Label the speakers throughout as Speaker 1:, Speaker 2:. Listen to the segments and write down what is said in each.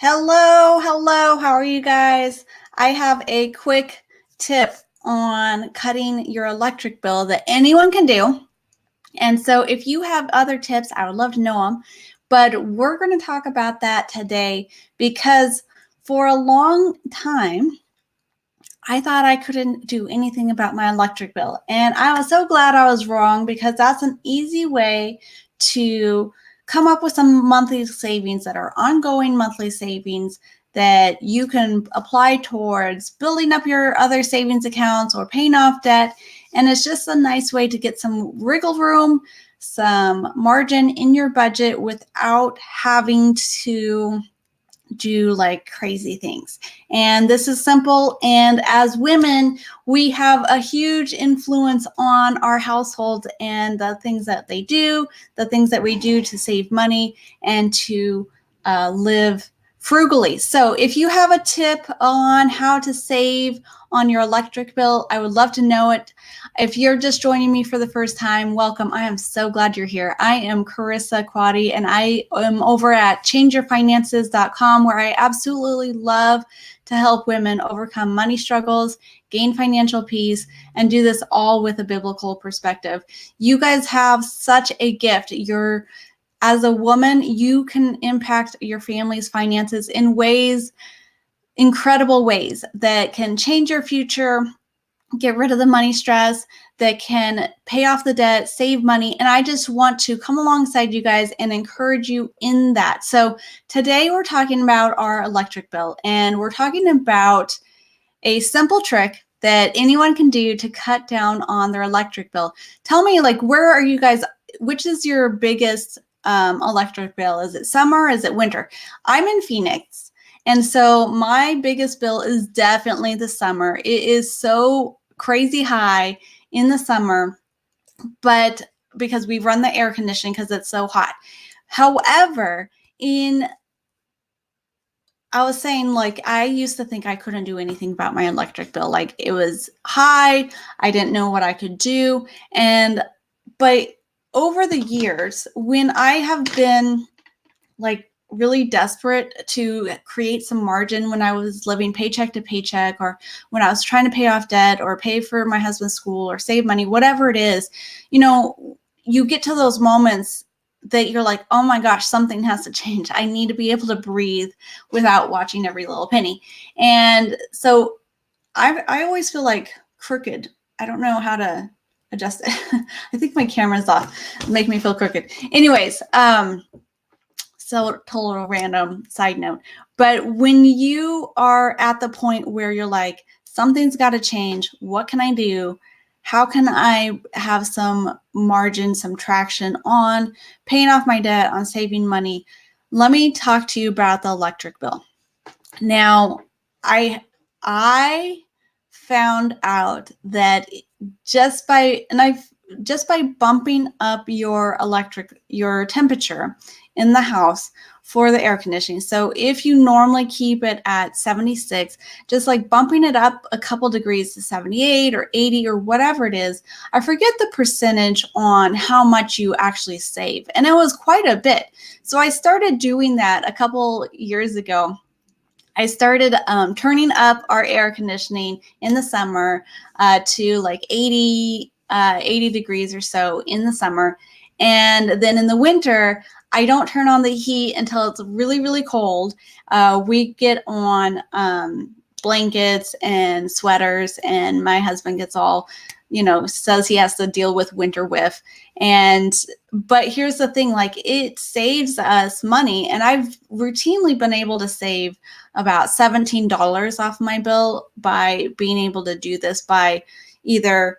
Speaker 1: Hello, hello. How are you guys? I have a quick tip on cutting your electric bill that anyone can do. And so if you have other tips, I would love to know them. But we're going to talk about that today because for a long time, I thought I couldn't do anything about my electric bill. And I was so glad I was wrong because that's an easy way to come up with some monthly savings that are ongoing monthly savings that you can apply towards building up your other savings accounts or paying off debt. And it's just a nice way to get some wriggle room, some margin in your budget without having to do like crazy things. And this is simple. And as women, we have a huge influence on our household and the things that they do, the things that we do to save money and to live frugally. So if you have a tip on how to save on your electric bill, I would love to know it. If you're just joining me for the first time, welcome. I am so glad you're here. I am Carissa Quaddy, and I am over at changeyourfinances.com, where I absolutely love to help women overcome money struggles, gain financial peace, and do this all with a biblical perspective. You guys have such a gift. As a woman, you can impact your family's finances in ways, incredible ways that can change your future, get rid of the money stress, that can pay off the debt, save money. And I just want to come alongside you guys and encourage you in that. So today we're talking about our electric bill, and we're talking about a simple trick that anyone can do to cut down on their electric bill. Tell me, like, where are you guys? Which is your biggest electric bill? Is it summer? Is it winter? I'm in Phoenix. And so my biggest bill is definitely the summer. It is so crazy high in the summer, but because we run the air conditioning because it's so hot. However, I was saying, like, I used to think I couldn't do anything about my electric bill. Like, it was high. I didn't know what I could do. But over the years, when I have been like really desperate to create some margin, when I was living paycheck to paycheck, or when I was trying to pay off debt or pay for my husband's school or save money, whatever it is, you get to those moments that you're like, oh my gosh, something has to change. I need to be able to breathe without watching every little penny. And so I always feel like crooked. I don't know how to adjust it. I think my camera's off. Make me feel crooked. Anyways, so total random side note. But when you are at the point where you're like, something's got to change, what can I do? How can I have some margin, some traction on paying off my debt, on saving money? Let me talk to you about the electric bill. Now, I found out that just by bumping up your temperature in the house for the air conditioning. So if you normally keep it at 76, just like bumping it up a couple degrees to 78 or 80 or whatever it is, I forget the percentage on how much you actually save. And it was quite a bit. So I started doing that a couple years ago. I started turning up our air conditioning in the summer to like 80 degrees or so in the summer. And then in the winter, I don't turn on the heat until it's really, really cold. We get on blankets and sweaters, and my husband gets all, says he has to deal with winter whiff. But here's the thing, like, it saves us money. And I've routinely been able to save about $17 off my bill by being able to do this by either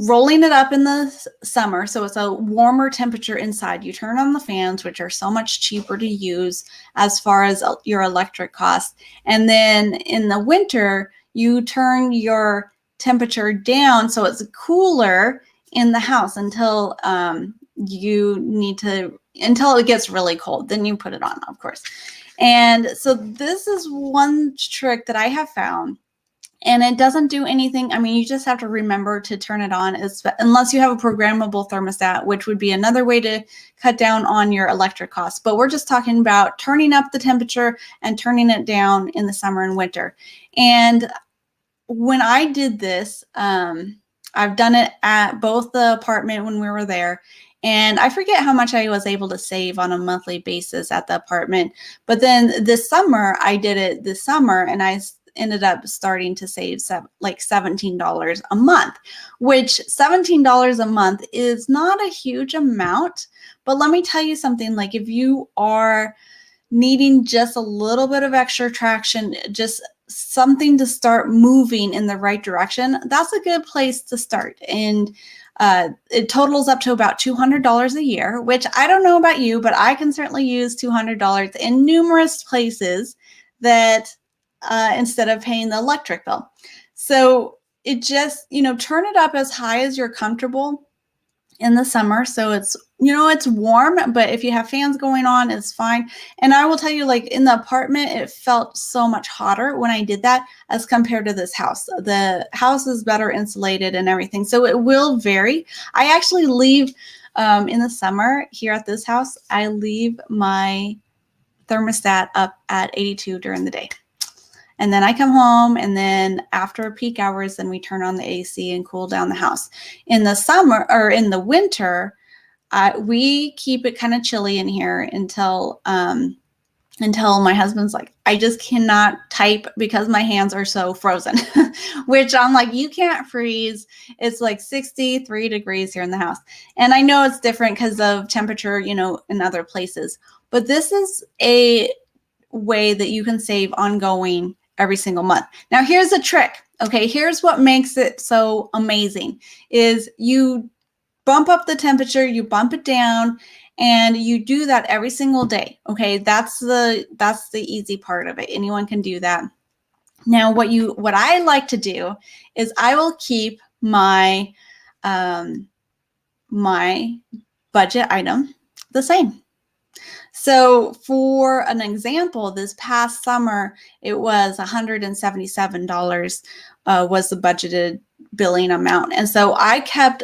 Speaker 1: rolling it up in the summer, so it's a warmer temperature inside. You turn on the fans, which are so much cheaper to use as far as your electric costs. And then in the winter, you turn your temperature down so it's cooler in the house until until it gets really cold. Then you put it on, of course. And so this is one trick that I have found And it doesn't do anything. I mean, you just have to remember to turn it on, unless you have a programmable thermostat, which would be another way to cut down on your electric costs. But we're just talking about turning up the temperature and turning it down in the summer and winter. And when I did this, I've done it at both the apartment when we were there. And I forget how much I was able to save on a monthly basis at the apartment. But then this summer, I did it this summer, and I ended up starting to save like $17 a month, which $17 a month is not a huge amount. But let me tell you something, like if you are needing just a little bit of extra traction, just something to start moving in the right direction, that's a good place to start. And it totals up to about $200 a year, which I don't know about you, but I can certainly use $200 in numerous places that instead of paying the electric bill. So it just, turn it up as high as you're comfortable in the summer. So it's, it's warm, but if you have fans going on, it's fine. And I will tell you, like in the apartment, it felt so much hotter when I did that as compared to this house. The house is better insulated and everything. So it will vary. I actually leave in the summer here at this house, I leave my thermostat up at 82 during the day. And then I come home, and then after peak hours, then we turn on the AC and cool down the house. In the summer or in the winter, we keep it kind of chilly in here until my husband's like, I just cannot type because my hands are so frozen, which I'm like, you can't freeze. It's like 63 degrees here in the house. And I know it's different because of temperature, in other places, but this is a way that you can save ongoing every single month. Now, here's the trick. Okay, here's what makes it so amazing is you bump up the temperature, you bump it down, and you do that every single day. Okay, that's the easy part of it. Anyone can do that. Now, what I like to do is I will keep my my budget item the same. So for an example, this past summer, it was $177 was the budgeted billing amount. And so I kept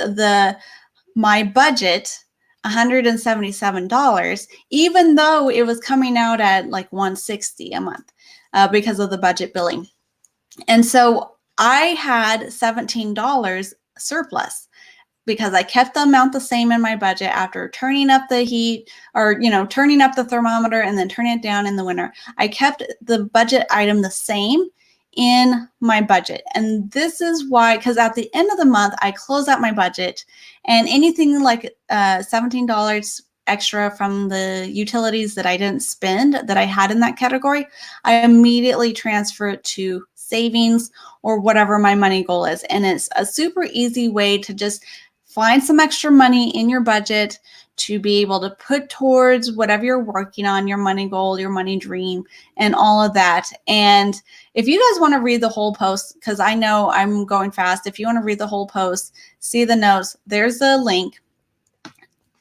Speaker 1: my budget $177, even though it was coming out at like $160 a month because of the budget billing. And so I had $17 surplus, because I kept the amount the same in my budget after turning up the heat or, turning up the thermometer and then turning it down in the winter. I kept the budget item the same in my budget. And this is why, because at the end of the month, I close out my budget, and anything like $17 extra from the utilities that I didn't spend that I had in that category, I immediately transfer it to savings or whatever my money goal is. And it's a super easy way to just find some extra money in your budget to be able to put towards whatever you're working on, your money goal, your money dream, and all of that. And if you guys want to read the whole post, because I know I'm going fast, if you want to read the whole post, see the notes, there's the link,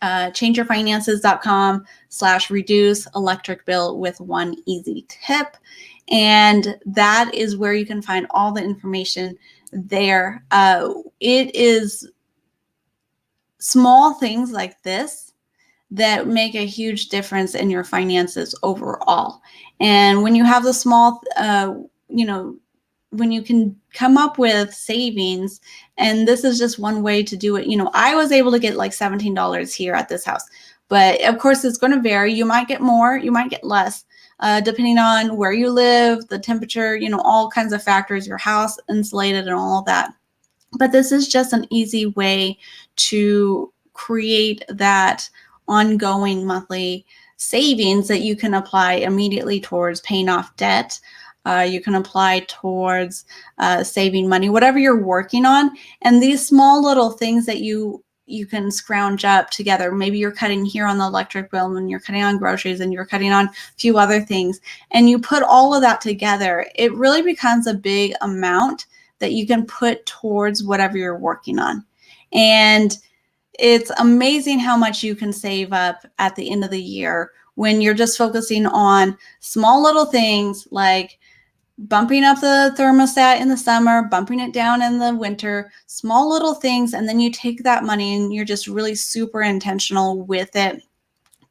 Speaker 1: changeyourfinances.com/reduce electric bill with one easy tip. And that is where you can find all the information there. It is small things like this that make a huge difference in your finances overall. And when you have the small, when you can come up with savings, and this is just one way to do it. I was able to get like $17 here at this house, but of course it's going to vary. You might get more, you might get less, depending on where you live, the temperature, all kinds of factors, your house insulated and all of that. But this is just an easy way to create that ongoing monthly savings that you can apply immediately towards paying off debt. You can apply towards saving money, whatever you're working on. And these small little things that you can scrounge up together. Maybe you're cutting here on the electric bill, and you're cutting on groceries, and you're cutting on a few other things. And you put all of that together, it really becomes a big amount that you can put towards whatever you're working on. And it's amazing how much you can save up at the end of the year when you're just focusing on small little things like bumping up the thermostat in the summer, bumping it down in the winter, small little things. And then you take that money and you're just really super intentional with it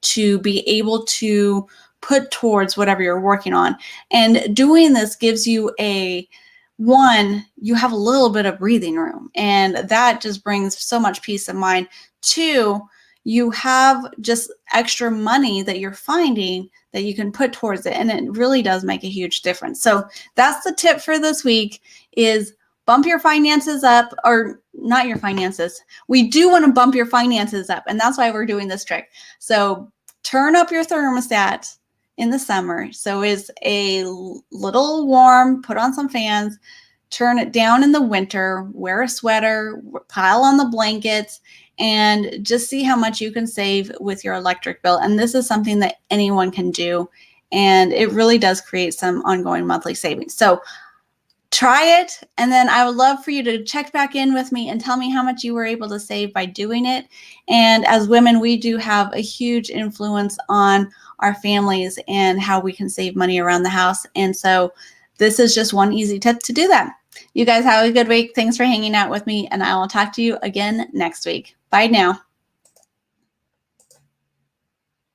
Speaker 1: to be able to put towards whatever you're working on. And doing this gives you you have a little bit of breathing room, and that just brings so much peace of mind. Two, you have just extra money that you're finding that you can put towards it, and it really does make a huge difference. So that's the tip for this week, is bump your finances up, or not your finances. We do want to bump your finances up, and that's why we're doing this trick. So turn up your thermostat in the summer so it's a little warm, put on some fans, turn it down in the winter, wear a sweater, pile on the blankets, and just see how much you can save with your electric bill. And this is something that anyone can do, and it really does create some ongoing monthly savings. So try it, and then I would love for you to check back in with me and tell me how much you were able to save by doing it. And as women, we do have a huge influence on our families and how we can save money around the house. And so this is just one easy tip to do that. You guys have a good week. Thanks for hanging out with me, and I will talk to you again next week. Bye now.